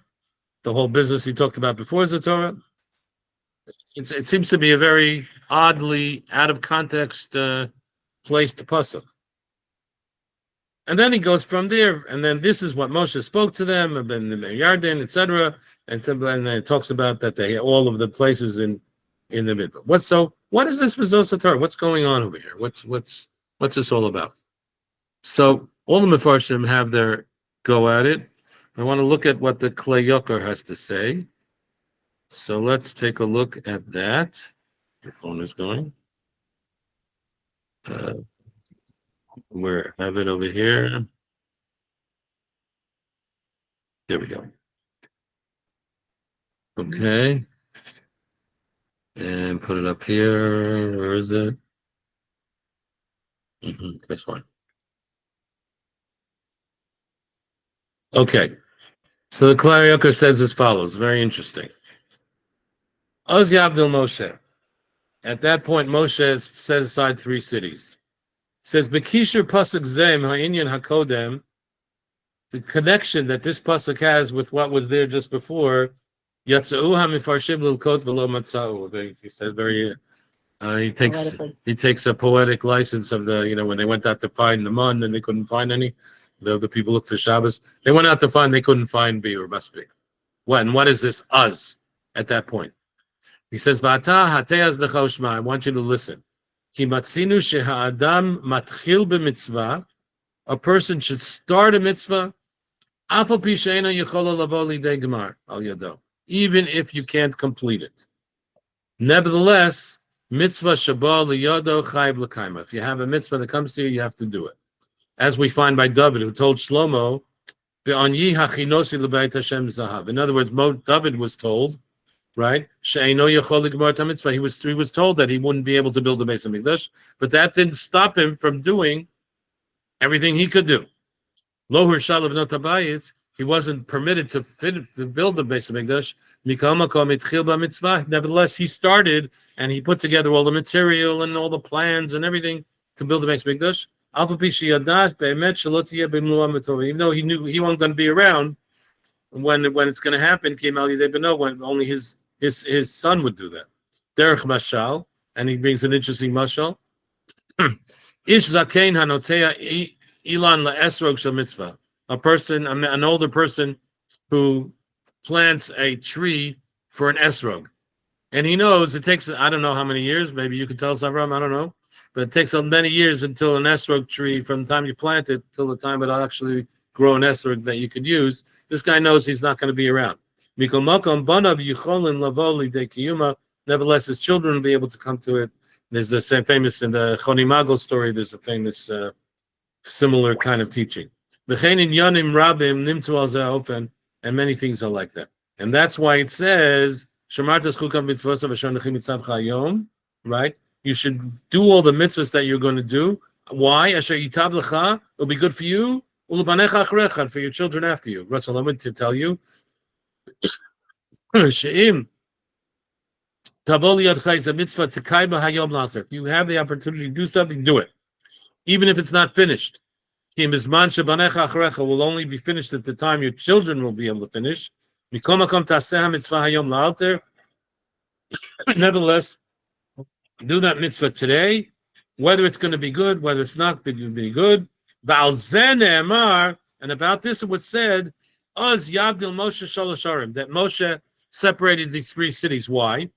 S1: The whole business he talked about before is the Torah. It seems to be a very oddly out of context place to pasuk. And then he goes from there, and then this is what Moshe spoke to them, and the Yarden, etc. And then it talks about that they all of the places in the middle. What is this Mezos Torah? What's going on over here? What's this all about? So all the Mefarshim have their go at it. I want to look at what the Klei Yoker has to say. So let's take a look at that. Your phone is going. We have it over here. There we go. Okay. And put it up here. Where is it? This one. Okay. So the Klei Yoker says as follows. Very interesting. Oz Yavdil Moshe. At that point, Moshe set aside three cities. It says Bekishur pasuk zem ha'inyan hakodem. The connection that this pasuk has with what was there just before. Yatzau hamifarshim lilkot v'lo matzau. He says very. He takes a poetic license of the when they went out to find the man and they couldn't find any. The people looked for Shabbos. They went out to find. They couldn't find B or Masbik. What is this us at that point? He says, "V'ata hateyaz lechoshma." I want you to listen. Ki matzinu sheha'adam matchil b'mitzvah. A person should start a mitzvah. Afal pi she'eino yichol lavo lidei gemar al yado. Even if you can't complete it. Nevertheless, mitzvah shabal liyado chayv l'kaima. If you have a mitzvah that comes to you, you have to do it. As we find by David, who told Shlomo, "Be'on yi hachinosi l'beit Hashem zahav." In other words, David was told, right? She'eino yachol l'gmar ta mitzvah. He was told that he wouldn't be able to build the Beis Hamikdash, but that didn't stop him from doing everything he could do. Lo hursha l'bnot habayit. he wasn't permitted to build the Beis Hamikdash. Nevertheless, he started and he put together all the material and all the plans and everything to build the Beis Hamikdash. Even though he knew he wasn't going to be around when it's going to happen, when only his son would do that. Derech Mashal, and he brings an interesting mashal. Ish zakein hanotea ilan laesrog shel mitzvah. A person, an older person, who plants a tree for an esrog, and he knows it takes, I don't know how many years. Maybe you can tell us, Avram. I don't know, but it takes many years until an esrog tree, from the time you plant it till the time it'll actually grow an esrog that you could use. This guy knows he's not going to be around. Nevertheless, his children will be able to come to it. There's a famous, in the Choni Magol story, there's a famous similar kind of teaching. And many things are like that. And that's why it says, right? You should do all the mitzvahs that you're going to do. Why? It'll be good for you, and for your children after you. To tell you, if you have the opportunity to do something, do it. Even if it's not finished. Will only be finished at the time your children will be able to finish. Nevertheless, do that mitzvah today, whether it's going to be good, whether it's not going to be good. And about this it was said, that Moshe separated these three cities. Why?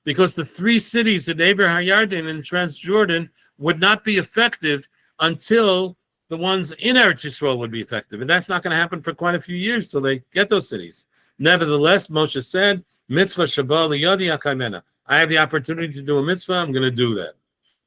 S1: Because the three cities in Eber HaYarden and Transjordan would not be effective until the ones in Eretz Yisrael would be effective. And that's not going to happen for quite a few years till they get those cities. Nevertheless, Moshe said, mitzvah shabbat liyadi akaymena. I have the opportunity to do a mitzvah, I'm going to do that.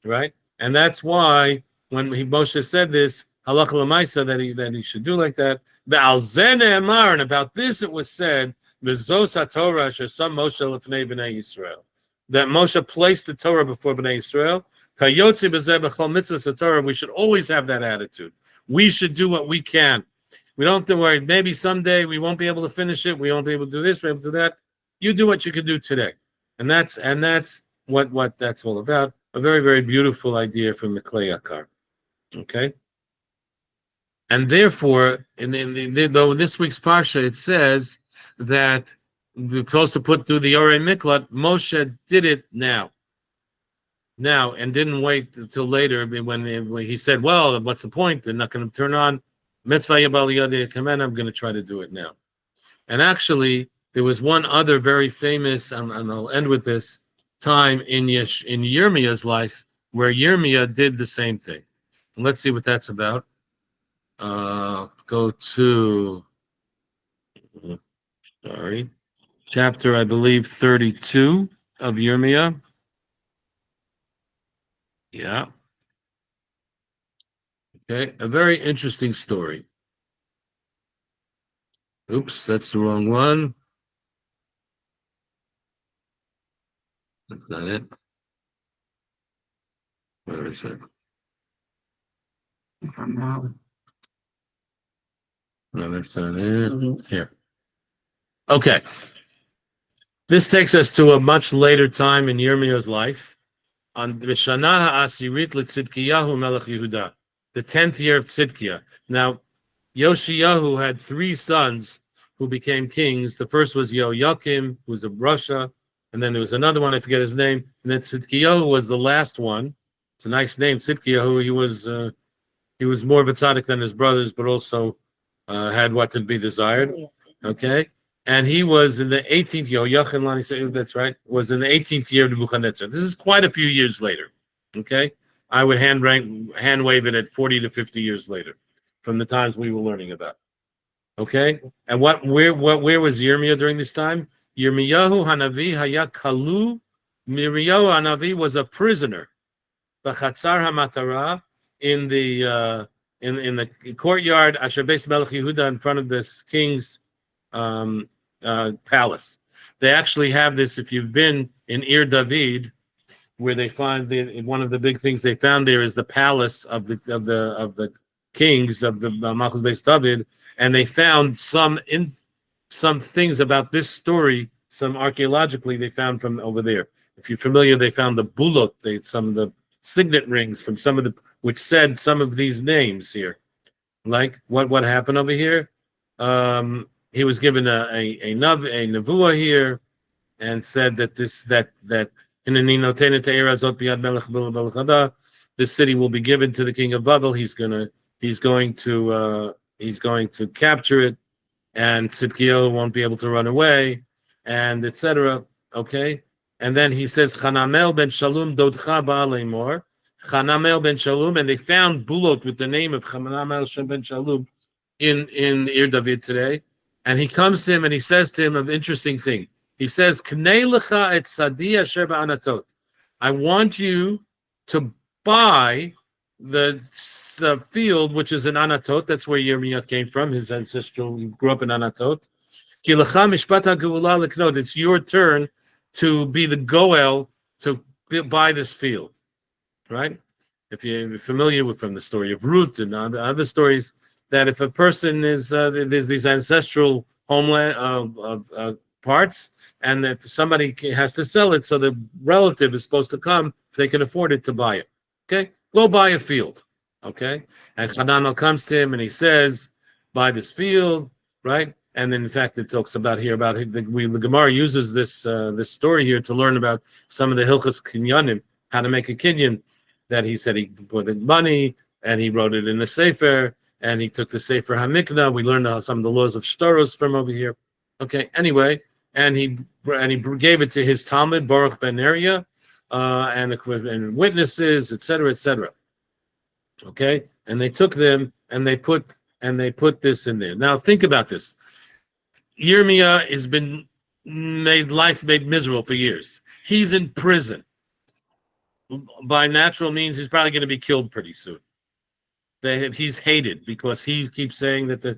S1: Right? And that's why when Moshe said this, halacha l'maisa, that he should do like that. And about this it was said, Mizos HaTorah shesam Moshe lefnei b'nei Yisrael, that Moshe placed the Torah before b'nei Yisrael. Kayotzi b'zeh b'chol mitzvahs HaTorah. We should always have that attitude. We should do what we can. We don't have to worry. Maybe someday we won't be able to finish it. We won't be able to do this. We won't do that. You do what you can do today, and that's what that's all about. A very, very beautiful idea from the Klei Yakar. Okay. And therefore, in this week's parsha, it says that we're supposed to put through the Orei Miklat. Moshe did it now, and didn't wait until later when he said, well, what's the point? They're not going to turn on mitzvah yabal yadei kamen. I'm going to try to do it now. And actually, there was one other very famous, and I'll end with this, time in Yirmiyahu's life where Yirmiyahu did the same thing. And let's see what that's about. Go to, chapter, I believe, 32 of Yirmiyahu. Yeah. Okay, a very interesting story. Oops, that's the wrong one. That's not it. Where is it? No, that's not it. Here. Okay. This takes us to a much later time in Yirmiyahu's life. On V'shana ha'asirit l'tzidkiyahu melech Yehuda, the 10th year of Tzidkiah. Now, Yoshiyahu had three sons who became kings. The first was Yoakim, who was of Russia, and then there was another one, I forget his name, and then Tzidkiyahu was the last one. It's a nice name, Tzidkiyahu. He was more of a tzaddik than his brothers, but also had what to be desired. Okay, and he was in the 18th year. Yochanan, that's right, was in the 18th year of Nebuchadnezzar. This is quite a few years later. Okay, I would hand wave it at 40 to 50 years later, from the times we were learning about. Okay, and where was Yirmiyahu during this time? Yirmiyahu Hanavi Haya Kalu. Yirmiyahu Hanavi was a prisoner. B'chatzar HaMatara, in the courtyard Asher Beis Melech Yehuda, in front of this king's palace. They actually have this. If you've been in Ir David, where they find one of the big things they found there is the palace of the kings of the Malchus Beis David, and they found some things about this story. Some archaeologically they found from over there. If you're familiar, they found the bulot, some of the signet rings from some of the which said some of these names here. Like what happened over here? He was given a nevuah here, and said that this city will be given to the king of Babel. He's going to capture it, and Tzidkiyahu won't be able to run away, and etc. Okay, and then he says Chanamel ben Shalom dodcha ba'alemor. Chanamel ben Shalom, and they found bulot with the name of Chanamel ben Shalom in Ir David today, and he comes to him and he says to him an interesting thing. He says, "Knei lecha et sadi asher ba'anatot." I want you to buy the field which is in Anatot. That's where Yirmiyahu came from. His ancestral, he grew up in Anatot. Ki lecha mishpat ha'geula leknot. It's your turn to be the goel to buy this field, right? If you're familiar with from the story of Ruth and other stories, that if a person is there's these ancestral homeland of parts, and if somebody has to sell it, so the relative is supposed to come if they can afford it to buy it. Okay, go buy a field. Okay, and Chanamel comes to him and he says, "Buy this field," right? And then, in fact, it talks about here about the Gemara uses this story here to learn about some of the Hilchas Kinyanim, how to make a kinyan. That he said he put in money and he wrote it in a sefer, and he took the sefer Hamikna. We learned some of the laws of Haftaros from over here. Okay, anyway, and he gave it to his Talmud Baruch ben Neriah, and witnesses, etc., etc. Okay, and they took them and they put this in there. Now think about this. Yirmiyahu has been made miserable for years. He's in prison. By natural means, he's probably going to be killed pretty soon. He's hated because he keeps saying that the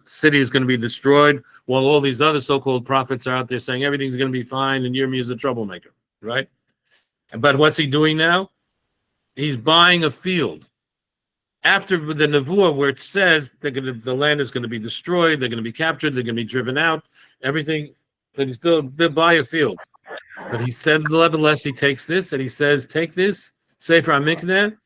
S1: city is going to be destroyed, while all these other so-called prophets are out there saying everything's going to be fine, and Yirmiyahu is a troublemaker, right? But what's he doing now? He's buying a field. After the nevuah, where it says the land is going to be destroyed, they're going to be captured, they're going to be driven out, everything, that he's going to buy a field. But he said, nevertheless, he takes this and he says, take this, Sefer HaMikneh,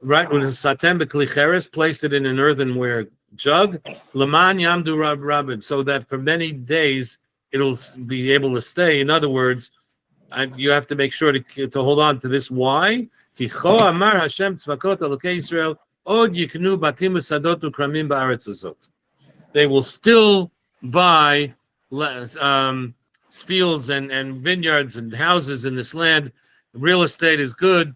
S1: right, with his satem b'kli, placed it in an earthenware jug, Laman Yamdu Rabim, so that for many days it'll be able to stay. In other words, you have to make sure to hold on to this. Why? Ki cho amar Hashem tzvakot Elokei Yisrael od yiknu batim usadot ukramim ba'aretz azot. They will still buy fields and vineyards and houses in this land. Real estate is good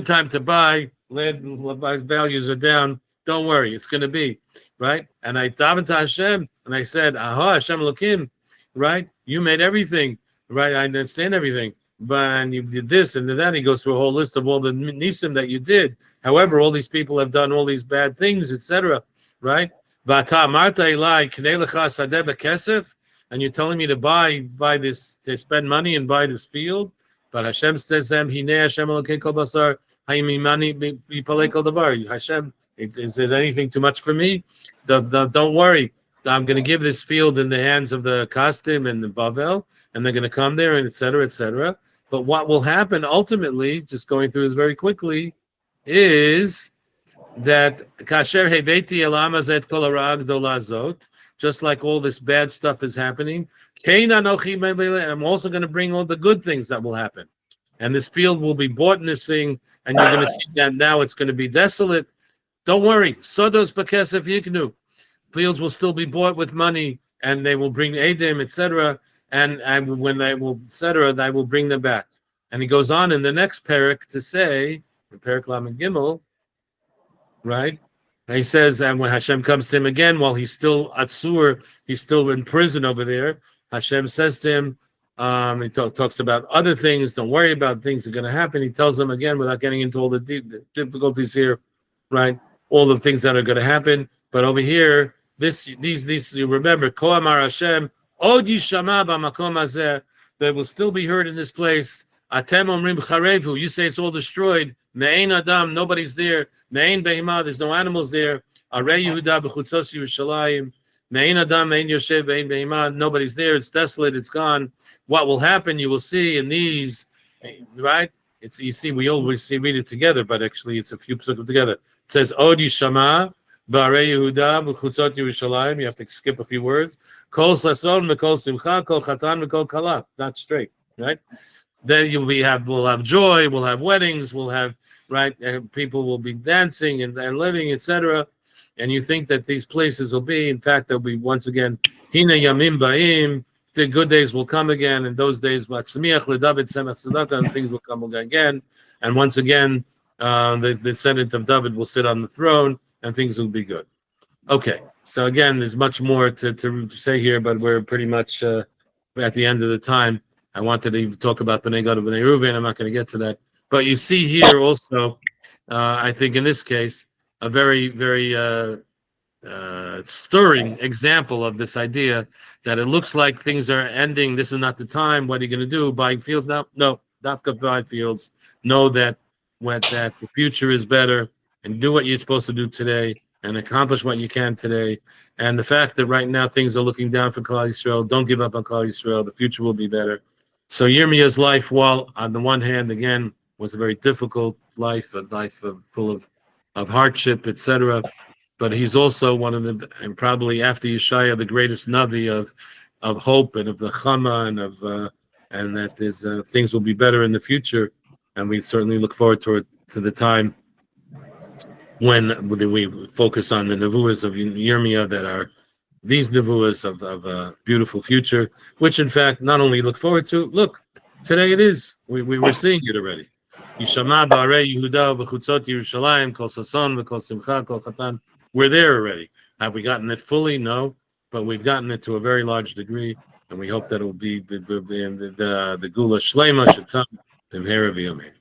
S1: time to buy. Land values are down. Don't worry, it's going to be, right? And I davened to Hashem, and I said, Aha, Hashem Elokim, right? You made everything, right? I understand everything. But you did this and that. He goes through a whole list of all the nisim that you did. However, all these people have done all these bad things, etc., right? And you're telling me to buy this, to spend money and buy this field. But Hashem says, Hashem, is there anything too much for me? Don't worry. I'm going to give this field in the hands of the Kasdim and the Bavel, and they're going to come there, and etc., etc. But what will happen ultimately, just going through this very quickly, is that kasher hebeti elam hazet kol hara gdola zot, just like all this bad stuff is happening, I'm also going to bring all the good things that will happen. And this field will be bought in this thing, and you're going to see that now it's going to be desolate. Don't worry. Sodos b'kesef yiknu. Fields will still be bought with money, and they will bring edim, etc. And when they will, etc., I will bring them back. And he goes on in the next parak to say, parak Lamed Gimel, right? And he says, and when Hashem comes to him again, while he's still atzur, he's still in prison over there, Hashem says to him, he talks about other things. Don't worry about things that are going to happen. He tells them again, without getting into all the difficulties here, right? All the things that are going to happen. But over here, these you remember, Ko Amar Hashem, Od Yishama b'makom hazeh, that will still be heard in this place. Atem omrim charevu, you say it's all destroyed. Me'ein Adam, nobody's there. Me'ein Behima, there's no animals there. Arei Yehuda b'chutzos Yerushalayim. Me'ein Adam, Me'ein Yoshev, Me'ein Behima, nobody's there. It's desolate. It's gone. What will happen? You will see in these, right? It's you see. We always read it together, but actually it's a few psukim together. It says Od Yishama b'Arei Yehuda b'chutzot Yerushalayim. You have to skip a few words. Kol sason v'kol simcha, kol chatan v'kol kala. Not straight, right? Then we'll have joy, we'll have weddings, we'll have people will be dancing and living, etc. And you think that these places will be, in fact, they'll be once again, Hina Yamim Ba'im, the good days will come again, and those days, Matzmiach LeDavid Semach Tzedakah, and things will come again. And once again, the descendant of David will sit on the throne, and things will be good. Okay, so again, there's much more to say here, but we're pretty much at the end of the time. I wanted to talk about Bnei Gad and Bnei Reuven. I'm not going to get to that. But you see here also, I think in this case, a very, very stirring example of this idea that it looks like things are ending. This is not the time. What are you going to do? Buying fields now? No, not go buy fields. Know that the future is better, and do what you're supposed to do today, and accomplish what you can today. And the fact that right now things are looking down for Klal Yisrael, don't give up on Klal Yisrael. The future will be better. So Yirmiyahu's life, while on the one hand, again, was a very difficult life, a life full of hardship, etc. But he's also one of the, and probably after Yeshaya, the greatest Navi of hope and of the Chama and that there's things will be better in the future. And we certainly look forward to the time when we focus on the nevuahs of Yirmiyahu that are these nevuahs of a beautiful future, which in fact not only look forward to, look, today it is. We were seeing it already. Yishama ba'arei Yehuda v'chutzot Yerushalayim kol sason v'kol simcha kol chatan. We're there already. Have we gotten it fully? No, but we've gotten it to a very large degree, and we hope that it will be the Gula Shlema should come. B'mehera v'yamein.